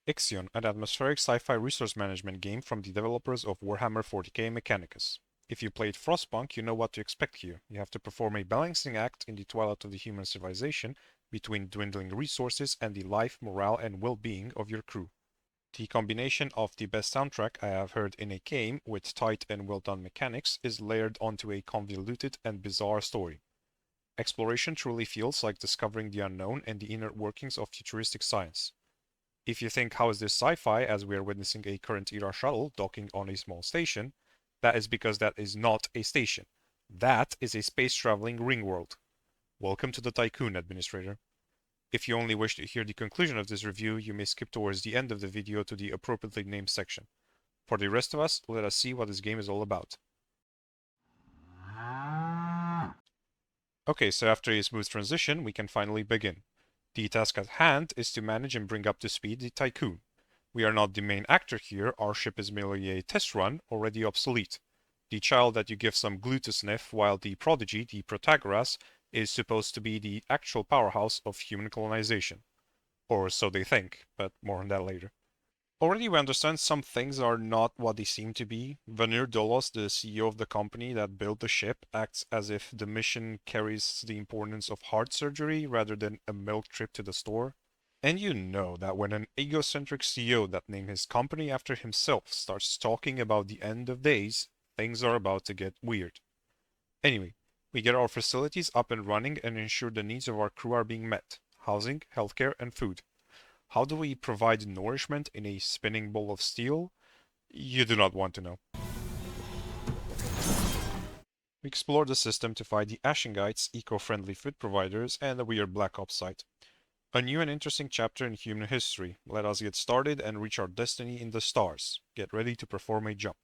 Ixion, an atmospheric sci-fi resource management game from the developers of Warhammer 40k Mechanicus. If you played Frostpunk, you know what to expect here. You have to perform a balancing act in the twilight of the human civilization between dwindling resources and the life, morale, and well-being of your crew. The combination of the best soundtrack I have heard in a game with tight and well-done mechanics is layered onto a convoluted and bizarre story. Exploration truly feels like discovering the unknown and the inner workings of futuristic science. If you think how is this sci-fi as we are witnessing a current era shuttle docking on a small station, that is because that is not a station. That is a space traveling ring world. Welcome to the Tycoon, Administrator. If you only wish to hear the conclusion of this review, you may skip towards the end of the video to the appropriately named section. For the rest of us, let us see what this game is all about. Okay, so after a smooth transition, we can finally begin. The task at hand is to manage and bring up to speed the Tycoon. We are not the main actor here, our ship is merely a test run, already obsolete. The child that you give some glue to sniff, while the prodigy, the Protagoras, is supposed to be the actual powerhouse of human colonization. Or so they think, but more on that later. Already we understand some things are not what they seem to be. Vanir Dolos, the CEO of the company that built the ship, acts as if the mission carries the importance of heart surgery rather than a milk trip to the store. And you know that when an egocentric CEO that named his company after himself starts talking about the end of days, things are about to get weird. Anyway, we get our facilities up and running and ensure the needs of our crew are being met. Housing, healthcare, and food. How do we provide nourishment in a spinning ball of steel? You do not want to know. We explore the system to find the Ashengites, eco-friendly food providers, and a weird Black Ops site. A new and interesting chapter in human history. Let us get started and reach our destiny in the stars. Get ready to perform a jump.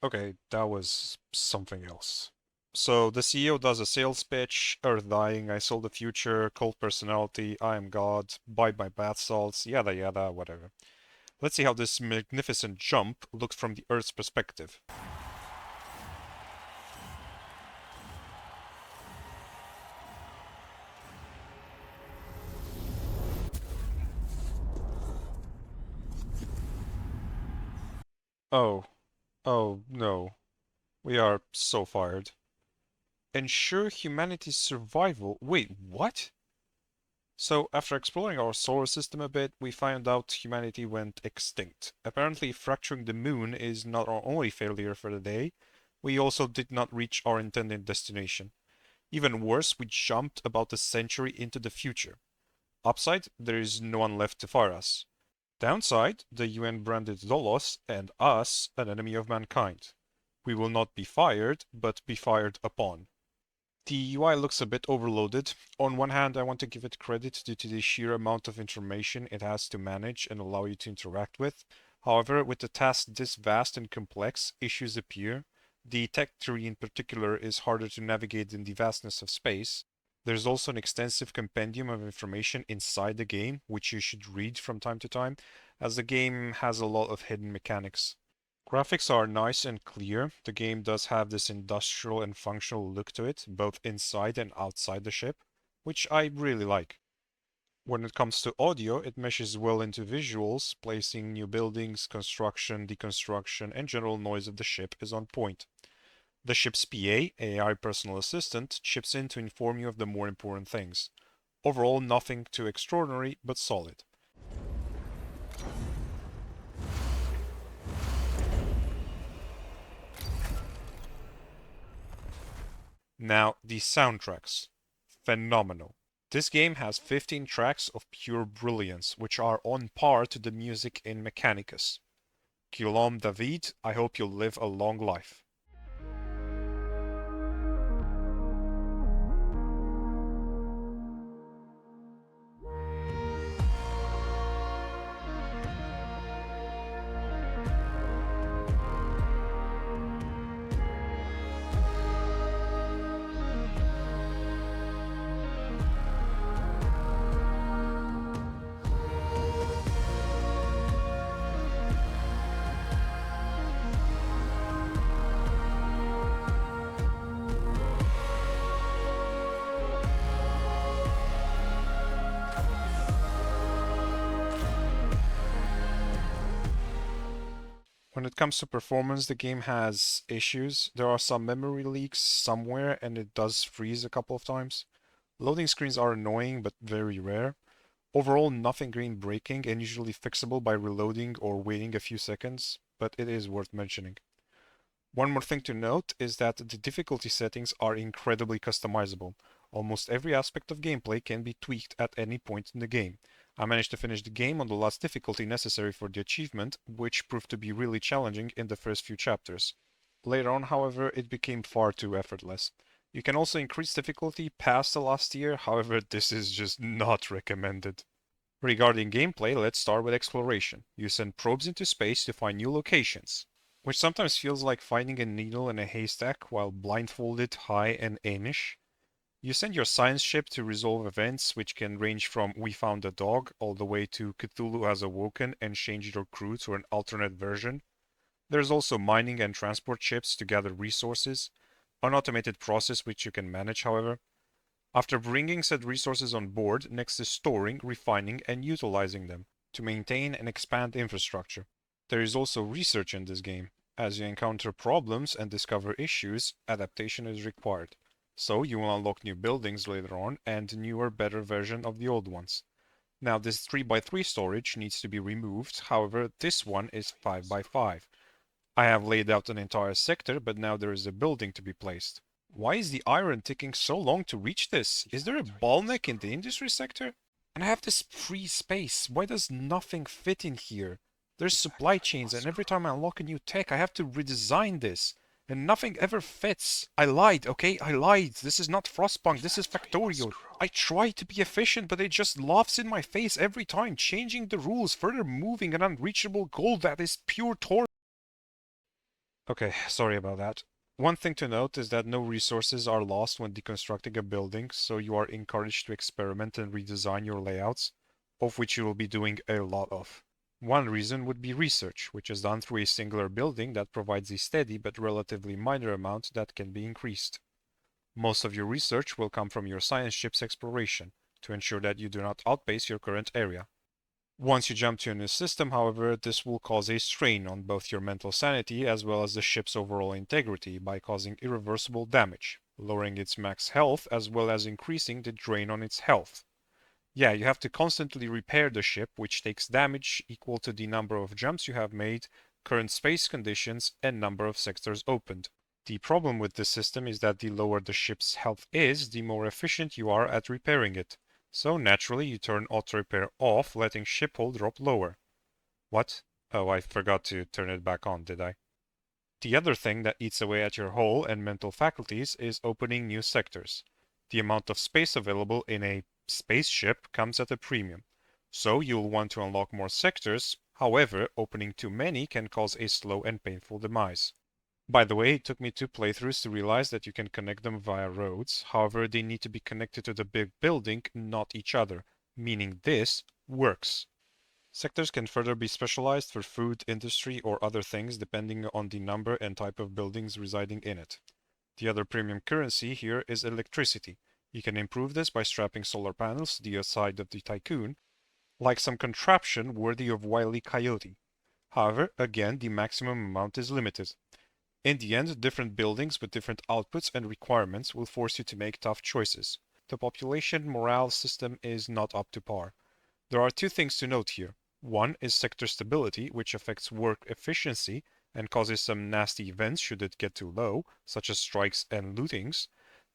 Okay, that was something else. So the CEO does a sales pitch, Earth dying, I sold the future, cult personality, I am God, buy my bath salts, yada yada, whatever. Let's see how this magnificent jump looks from the Earth's perspective. Oh, oh no, we are so fired. Ensure humanity's survival. Wait, what? So, after exploring our solar system a bit, we found out humanity went extinct. Apparently, fracturing the moon is not our only failure for the day, we also did not reach our intended destination. Even worse, we jumped about a century into the future. Upside, there is no one left to fire us. Downside, the UN branded Dolos and us an enemy of mankind. We will not be fired, but be fired upon. The UI looks a bit overloaded. On one hand, I want to give it credit due to the sheer amount of information it has to manage and allow you to interact with. However, with a task this vast and complex, issues appear. The tech tree in particular is harder to navigate than the vastness of space. There's also an extensive compendium of information inside the game, which you should read from time to time, as the game has a lot of hidden mechanics. Graphics are nice and clear. The game does have this industrial and functional look to it, both inside and outside the ship, which I really like. When it comes to audio, it meshes well into visuals, placing new buildings, construction, deconstruction, and general noise of the ship is on point. The ship's PA, AI personal assistant, chips in to inform you of the more important things. Overall, nothing too extraordinary, but solid. Now, the soundtracks. Phenomenal. This game has 15 tracks of pure brilliance, which are on par to the music in Mechanicus. Guillaume David, I hope you'll live a long life. When it comes to performance, the game has issues. There are some memory leaks somewhere, and it does freeze a couple of times. Loading screens are annoying, but very rare. Overall, nothing game breaking and usually fixable by reloading or waiting a few seconds, but it is worth mentioning. One more thing to note is that the difficulty settings are incredibly customizable. Almost every aspect of gameplay can be tweaked at any point in the game. I managed to finish the game on the last difficulty necessary for the achievement, which proved to be really challenging in the first few chapters. Later on, however, it became far too effortless. You can also increase difficulty past the last tier, however, this is just not recommended. Regarding gameplay, let's start with exploration. You send probes into space to find new locations, which sometimes feels like finding a needle in a haystack while blindfolded, high, and aimish. You send your science ship to resolve events which can range from we found a dog all the way to Cthulhu has awoken and changed your crew to an alternate version. There's also mining and transport ships to gather resources, an automated process which you can manage, however. After bringing said resources on board, next is storing, refining, and utilizing them to maintain and expand infrastructure. There is also research in this game. As you encounter problems and discover issues, adaptation is required. So you will unlock new buildings later on and newer, better version of the old ones. Now this 3x3 storage needs to be removed, however this one is 5x5. I have laid out an entire sector, but now there is a building to be placed. Why is the iron taking so long to reach this? Is there a bottleneck in the industry sector? And I have this free space. Why does nothing fit in here? There's supply chains, and every time I unlock a new tech, I have to redesign this. And nothing ever fits. I lied, okay? I lied. This is not Frostpunk, this is Factorio. I try to be efficient, but it just laughs in my face every time, changing the rules, further moving an unreachable goal that is pure torture. Okay, sorry about that. One thing to note is that no resources are lost when deconstructing a building, so you are encouraged to experiment and redesign your layouts, of which you will be doing a lot of. One reason would be research, which is done through a singular building that provides a steady but relatively minor amount that can be increased. Most of your research will come from your science ship's exploration, to ensure that you do not outpace your current area. Once you jump to a new system, however, this will cause a strain on both your mental sanity as well as the ship's overall integrity by causing irreversible damage, lowering its max health as well as increasing the drain on its health. Yeah, you have to constantly repair the ship, which takes damage equal to the number of jumps you have made, current space conditions, and number of sectors opened. The problem with this system is that the lower the ship's health is, the more efficient you are at repairing it. So naturally you turn auto repair off, letting ship hull drop lower. What? Oh, I forgot to turn it back on, did I? The other thing that eats away at your hull and mental faculties is opening new sectors. The amount of space available in a spaceship comes at a premium. So you'll want to unlock more sectors, however, opening too many can cause a slow and painful demise. By the way, it took me 2 playthroughs to realize that you can connect them via roads, however they need to be connected to the big building, not each other, meaning this works. Sectors can further be specialized for food, industry, or other things depending on the number and type of buildings residing in it. The other premium currency here is electricity. You can improve this by strapping solar panels to the side of the Tycoon, like some contraption worthy of Wile E. Coyote. However, again, the maximum amount is limited. In the end, different buildings with different outputs and requirements will force you to make tough choices. The population morale system is not up to par. There are two things to note here. One is sector stability, which affects work efficiency and causes some nasty events should it get too low, such as strikes and lootings.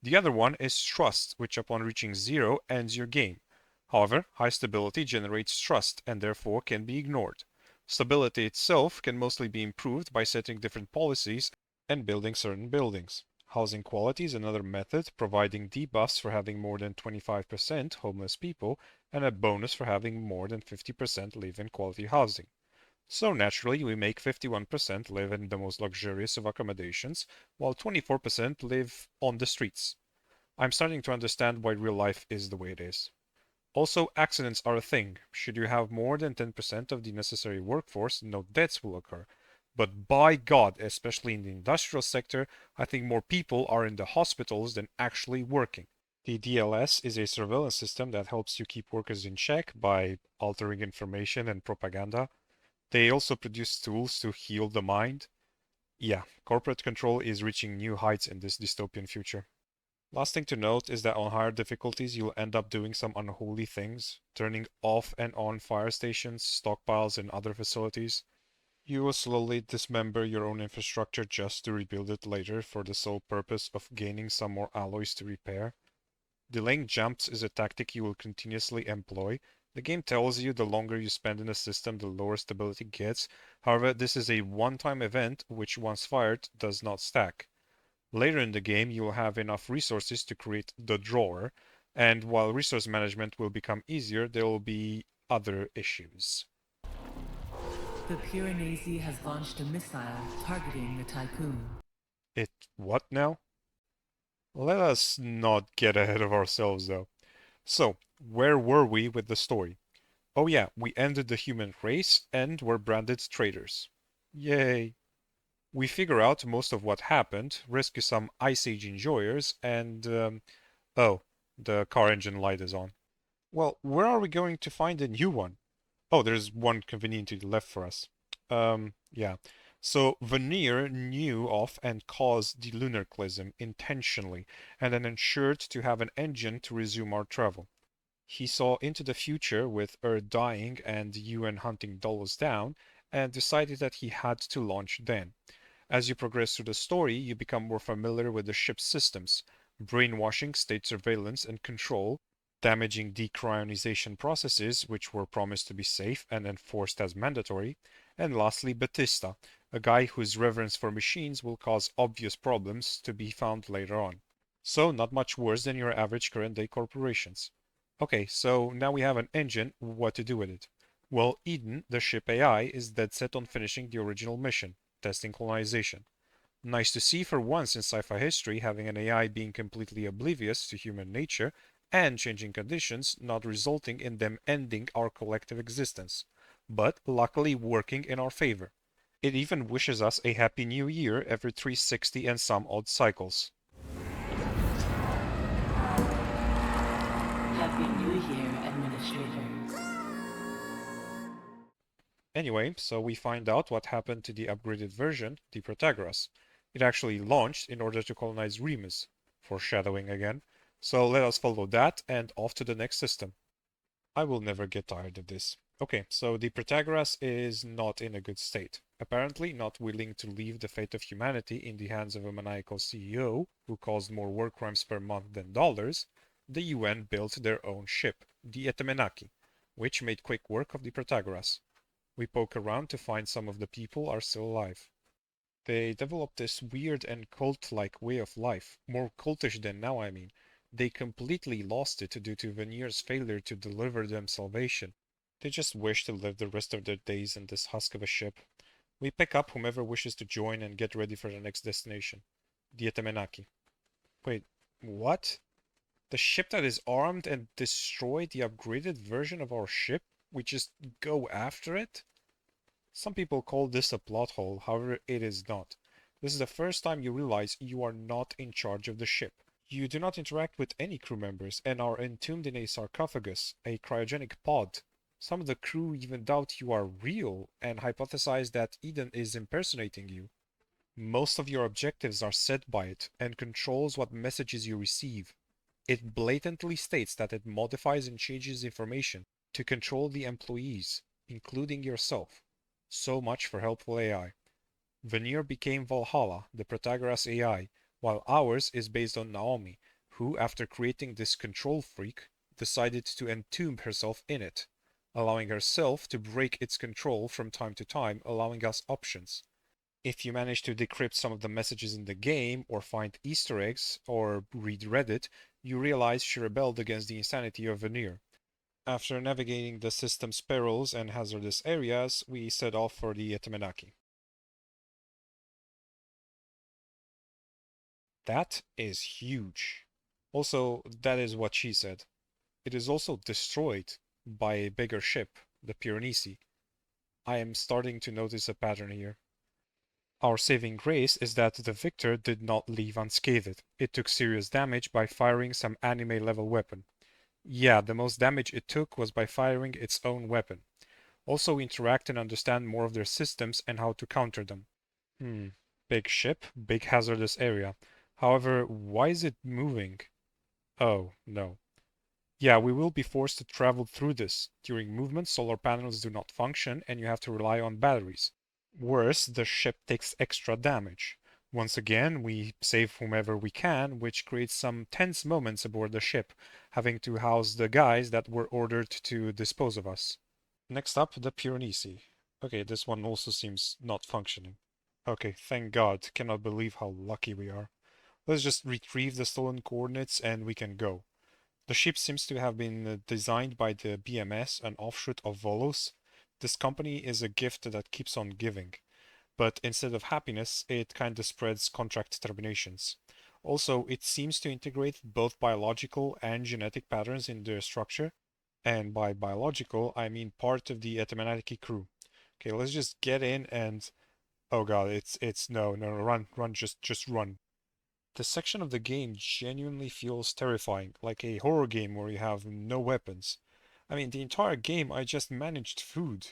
The other one is trust, which upon reaching zero ends your game. However, high stability generates trust and therefore can be ignored. Stability itself can mostly be improved by setting different policies and building certain buildings. Housing quality is another method, providing debuffs for having more than 25% homeless people and a bonus for having more than 50% live in quality housing. So naturally, we make 51% live in the most luxurious of accommodations, while 24% live on the streets. I'm starting to understand why real life is the way it is. Also, accidents are a thing. Should you have more than 10% of the necessary workforce, no deaths will occur. But by God, especially in the industrial sector, I think more people are in the hospitals than actually working. The DLS is a surveillance system that helps you keep workers in check by altering information and propaganda. They also produce tools to heal the mind. Yeah, corporate control is reaching new heights in this dystopian future. Last thing to note is that on higher difficulties, you'll end up doing some unholy things, turning off and on fire stations, stockpiles, and other facilities. You will slowly dismember your own infrastructure just to rebuild it later for the sole purpose of gaining some more alloys to repair. Delaying jumps is a tactic you will continuously employ. The game tells you the longer you spend in a system, the lower stability gets. However, this is a one-time event which once fired does not stack. Later in the game, you will have enough resources to create the drawer, and while resource management will become easier, there will be other issues. The Piranesi has launched a missile targeting the Tycoon. It what now? Let us not get ahead of ourselves though. So, where were we with the story? Oh yeah, we ended the human race and were branded traitors. Yay. We figure out most of what happened, rescue some Ice Age enjoyers, and oh, the car engine light is on. Well, where are we going to find a new one? Oh, there's one convenient to the left for us. Yeah. So Veneer knew of and caused the lunarclism intentionally, and then ensured to have an engine to resume our travel. He saw into the future with Earth dying and the UN hunting dollars down, and decided that he had to launch then. As you progress through the story, you become more familiar with the ship's systems, brainwashing, state surveillance, and control, damaging decrionization processes, which were promised to be safe and enforced as mandatory, and lastly, Batista, a guy whose reverence for machines will cause obvious problems to be found later on. So, not much worse than your average current day corporations. Okay, so now we have an engine, what to do with it? Well, Eden, the ship AI, is dead set on finishing the original mission, testing colonization. Nice to see for once in sci-fi history having an AI being completely oblivious to human nature and changing conditions not resulting in them ending our collective existence, but luckily working in our favor. It even wishes us a happy new year every 360 and some odd cycles. Happy New Year, administrators. Anyway, so we find out what happened to the upgraded version, the Protagoras. It actually launched in order to colonize Remus. Foreshadowing again. So let us follow that and off to the next system. I will never get tired of this. Okay, so the Protagoras is not in a good state. Apparently not willing to leave the fate of humanity in the hands of a maniacal CEO who caused more war crimes per month than dollars, the UN built their own ship, the Etemenaki, which made quick work of the Protagoras. We poke around to find some of the people are still alive. They developed this weird and cult-like way of life, more cultish than now I mean. They completely lost it due to Veneer's failure to deliver them salvation. They just wish to live the rest of their days in this husk of a ship. We pick up whomever wishes to join and get ready for the next destination. The Etemenaki. Wait, what? The ship that is armed and destroyed the upgraded version of our ship? We just go after it? Some people call this a plot hole, however it is not. This is the first time you realize you are not in charge of the ship. You do not interact with any crew members and are entombed in a sarcophagus, a cryogenic pod. Some of the crew even doubt you are real and hypothesize that Eden is impersonating you. Most of your objectives are set by it and controls what messages you receive. It blatantly states that it modifies and changes information to control the employees, including yourself. So much for helpful AI. Veneer became Valhalla, the Protagoras AI, while ours is based on Naomi, who, after creating this control freak, decided to entomb herself in it, allowing herself to break its control from time to time, allowing us options. If you manage to decrypt some of the messages in the game, or find Easter eggs, or read Reddit, you realize she rebelled against the insanity of Veneer. After navigating the system's perils and hazardous areas, we set off for the Etamanaki. That is huge. Also, that is what she said. It is also destroyed by a bigger ship, the Piranesi. I am starting to notice a pattern here. Our saving grace is that the Victor did not leave unscathed. It took serious damage by firing some anime-level weapon. Yeah, the most damage it took was by firing its own weapon. Also interact and understand more of their systems and how to counter them. Big ship, big hazardous area. However, why is it moving? Oh, no. Yeah, we will be forced to travel through this. During movement, solar panels do not function and you have to rely on batteries. Worse, the ship takes extra damage. Once again, we save whomever we can, which creates some tense moments aboard the ship, having to house the guys that were ordered to dispose of us. Next up, the Piranesi. Okay, this one also seems not functioning. Okay, thank God. Cannot believe how lucky we are. Let's just retrieve the stolen coordinates and we can go. The ship seems to have been designed by the BMS, an offshoot of Volos. This company is a gift that keeps on giving, but instead of happiness, it kind of spreads contract terminations. Also, it seems to integrate both biological and genetic patterns in their structure, and by biological, I mean part of the Etamanaki crew. Okay, let's just get in and oh god, it's no, run, just run. This section of the game genuinely feels terrifying, like a horror game where you have no weapons. I mean, the entire game I just managed food.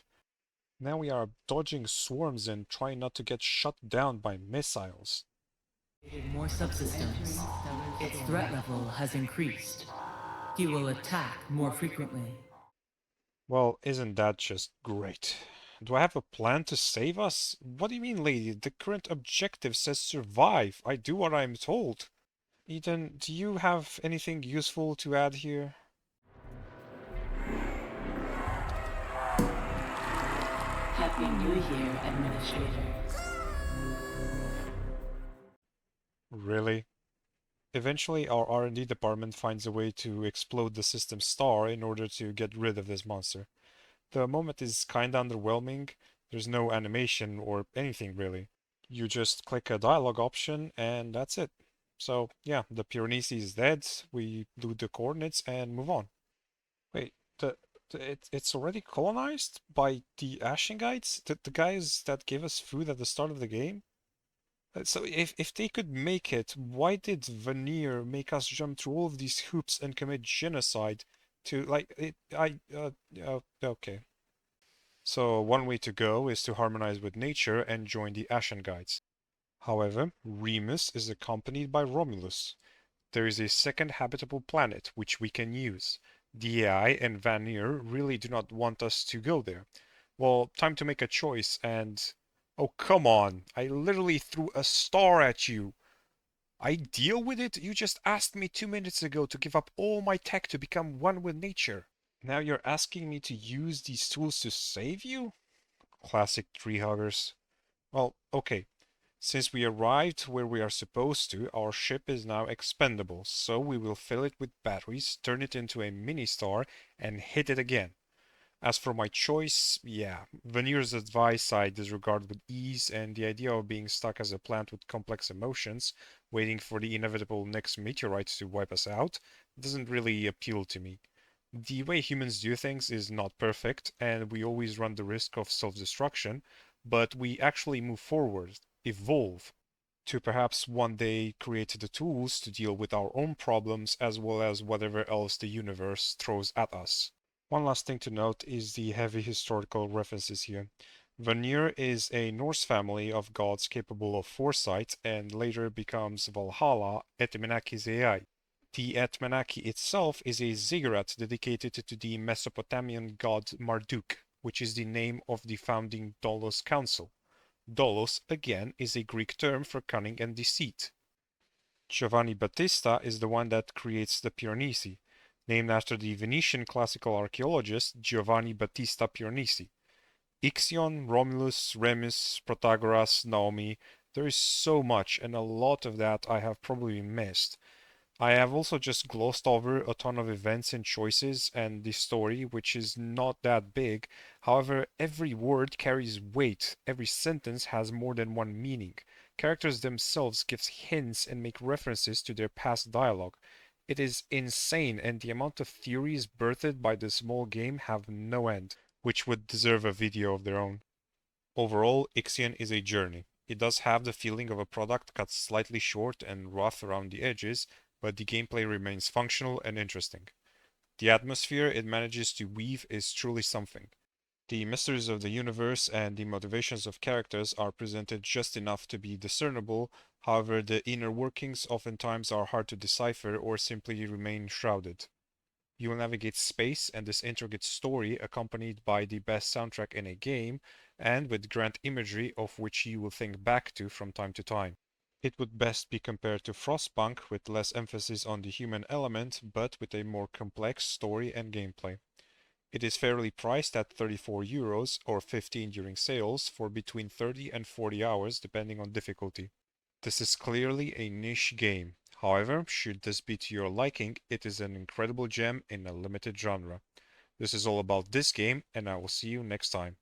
Now we are dodging swarms and trying not to get shut down by missiles. More subsystems. Its threat level has increased. He will attack more frequently. Well, isn't that just great? Do I have a plan to save us? What do you mean, lady? The current objective says survive. I do what I'm told. Eden, do you have anything useful to add here? Happy New Year, Administrator. Really? Eventually, our R&D department finds a way to explode the system's star in order to get rid of this monster. The moment is kinda underwhelming. There's no animation or anything really. You just click a dialogue option and that's it. So yeah, the Piranesi is dead. We do the coordinates and move on. Wait, it's already colonized by the Ashengites? The guys that gave us food at the start of the game? So if they could make it, why did Veneer make us jump through all of these hoops and commit genocide to like it okay. So one way to go is to harmonize with nature and join the Ashengites. However, Remus is accompanied by Romulus. There is a second habitable planet which we can use. The AI and Vanir really do not want us to go there. Well, time to make a choice and... Oh, come on! I literally threw a star at you! I deal with it? You just asked me 2 minutes ago to give up all my tech to become one with nature. Now you're asking me to use these tools to save you? Classic tree huggers. Well, okay. Since we arrived where we are supposed to, our ship is now expendable, so we will fill it with batteries, turn it into a mini-star, and hit it again. As for my choice, yeah, Veneer's advice I disregard with ease, and the idea of being stuck as a plant with complex emotions, waiting for the inevitable next meteorite to wipe us out, doesn't really appeal to me. The way humans do things is not perfect, and we always run the risk of self-destruction, but we actually move forward, evolve, to perhaps one day create the tools to deal with our own problems as well as whatever else the universe throws at us. One last thing to note is the heavy historical references here. Vanir is a Norse family of gods capable of foresight and later becomes Valhalla, Etmenaki's AI. The Etmenaki itself is a ziggurat dedicated to the Mesopotamian god Marduk, which is the name of the founding Dolos Council. Dolos, again, is a Greek term for cunning and deceit. Giovanni Battista is the one that creates the Piranesi, named after the Venetian classical archaeologist Giovanni Battista Piranesi. Ixion, Romulus, Remus, Protagoras, Naomi, there is so much, and a lot of that I have probably missed. I have also just glossed over a ton of events and choices and the story, which is not that big. However, every word carries weight. Every sentence has more than one meaning. Characters themselves give hints and make references to their past dialogue. It is insane, and the amount of theories birthed by this small game have no end, which would deserve a video of their own. Overall, Ixion is a journey. It does have the feeling of a product cut slightly short and rough around the edges, but the gameplay remains functional and interesting. The atmosphere it manages to weave is truly something. The mysteries of the universe and the motivations of characters are presented just enough to be discernible, however, the inner workings oftentimes are hard to decipher or simply remain shrouded. You will navigate space and this intricate story accompanied by the best soundtrack in a game and with grand imagery of which you will think back to from time to time. It would best be compared to Frostpunk with less emphasis on the human element but with a more complex story and gameplay. It is fairly priced at €34 or 15 during sales for between 30 and 40 hours depending on difficulty. This is clearly a niche game. However, should this be to your liking, it is an incredible gem in a limited genre. This is all about this game, and I will see you next time.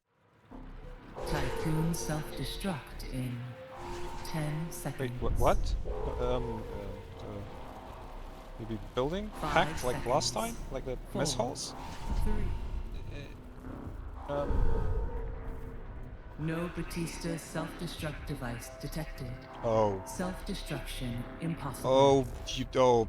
Tycoon self-destruct in 10 Wait, seconds. what? Maybe building 5 hacked like last seconds. time, like the mess 4, halls? 3. Um. No Batista self-destruct device detected. Oh. Self-destruction impossible. Oh. You. Oh.